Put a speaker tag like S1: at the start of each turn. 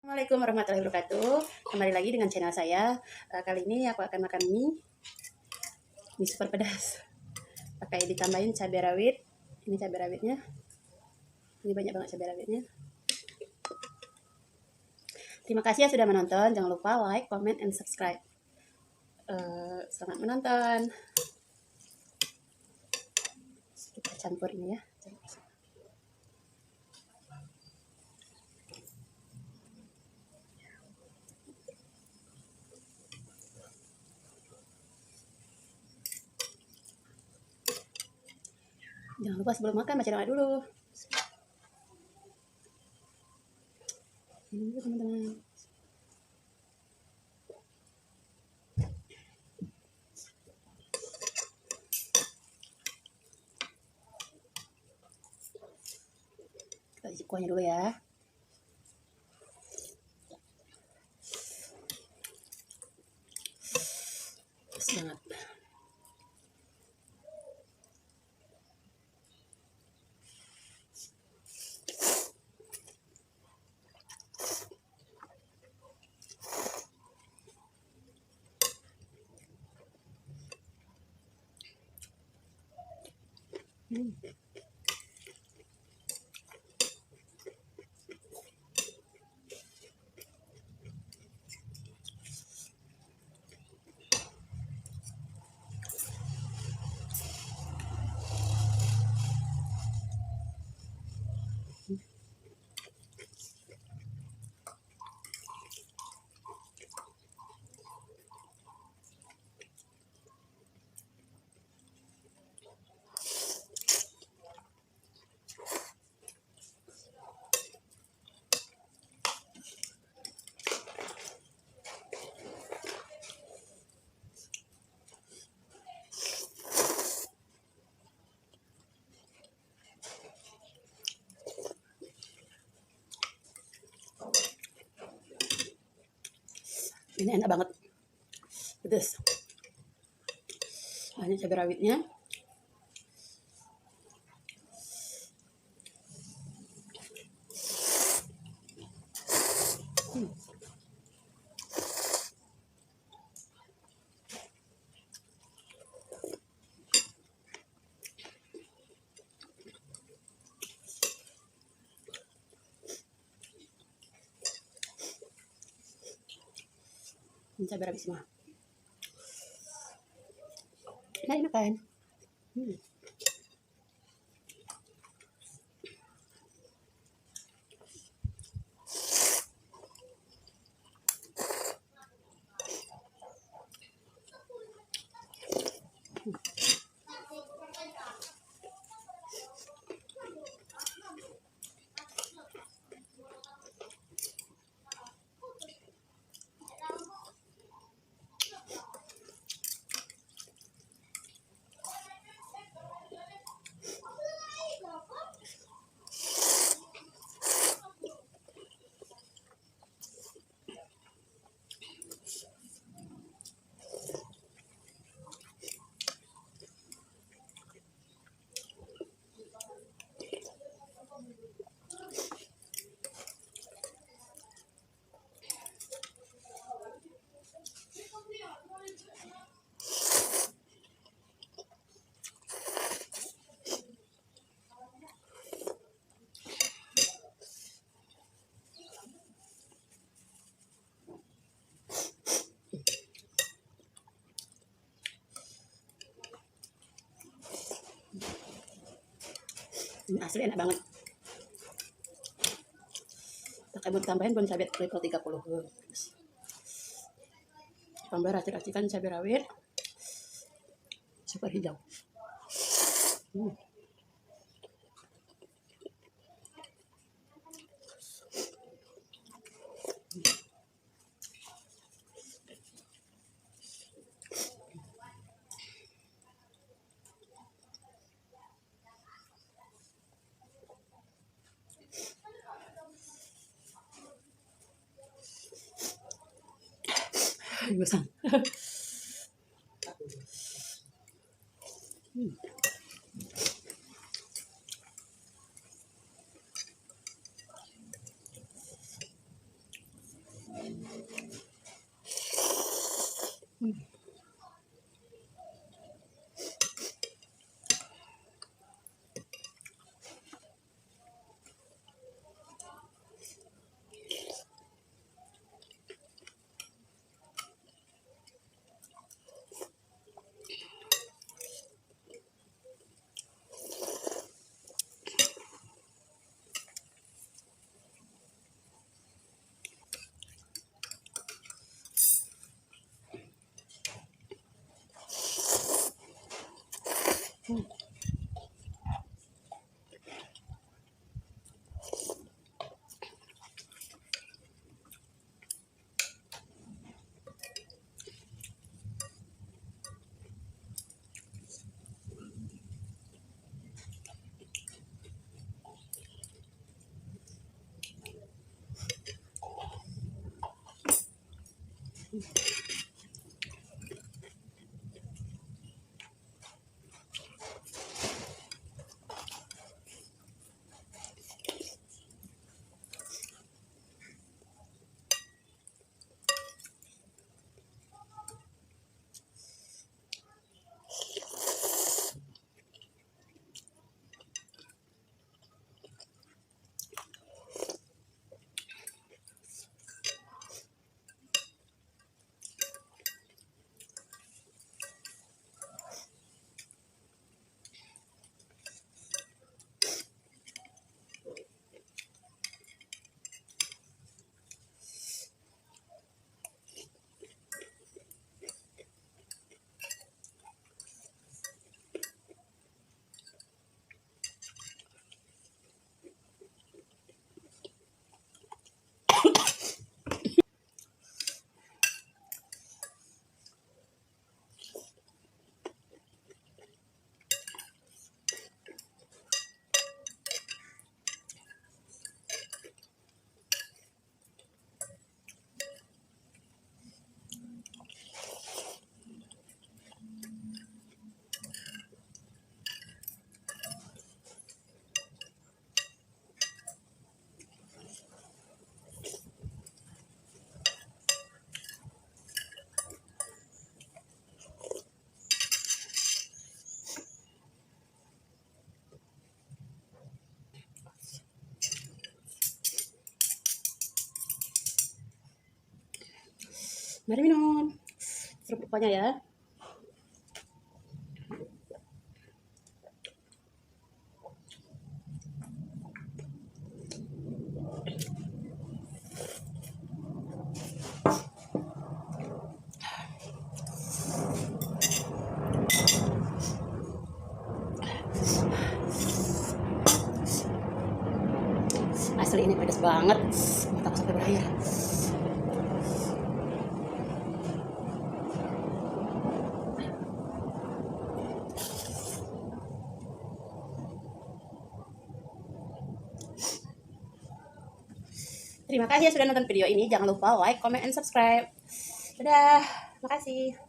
S1: Assalamualaikum warahmatullahi wabarakatuh. Kembali lagi dengan channel saya. Kali ini aku akan makan mie super pedas. Pakai ditambahin cabai rawit. Ini cabai rawitnya. Ini banyak banget cabai rawitnya. Terima kasih ya sudah menonton. Jangan lupa like, comment, and subscribe. Selamat menonton. Kita campur ini ya. Jangan lupa sebelum makan baca doa dulu. Ini dulu teman-teman. Kita isi kuahnya dulu ya. Pedas banget. Ini enak banget, pedas. Banyak cabai rawitnya. Ini cabai rawit semua. Enak kan? Ini asli enak banget. Pakai mau tambahin pun cabai level 30. Tambah racik-racikan cabai rawit super hijau. Gusang. Hmm. Mari minum. Seruput pokoknya ya. Asli ini pedas banget. Mataku sampai berair. Terima kasih ya sudah nonton video ini. Jangan lupa like, comment, and subscribe. Dadah. Makasih.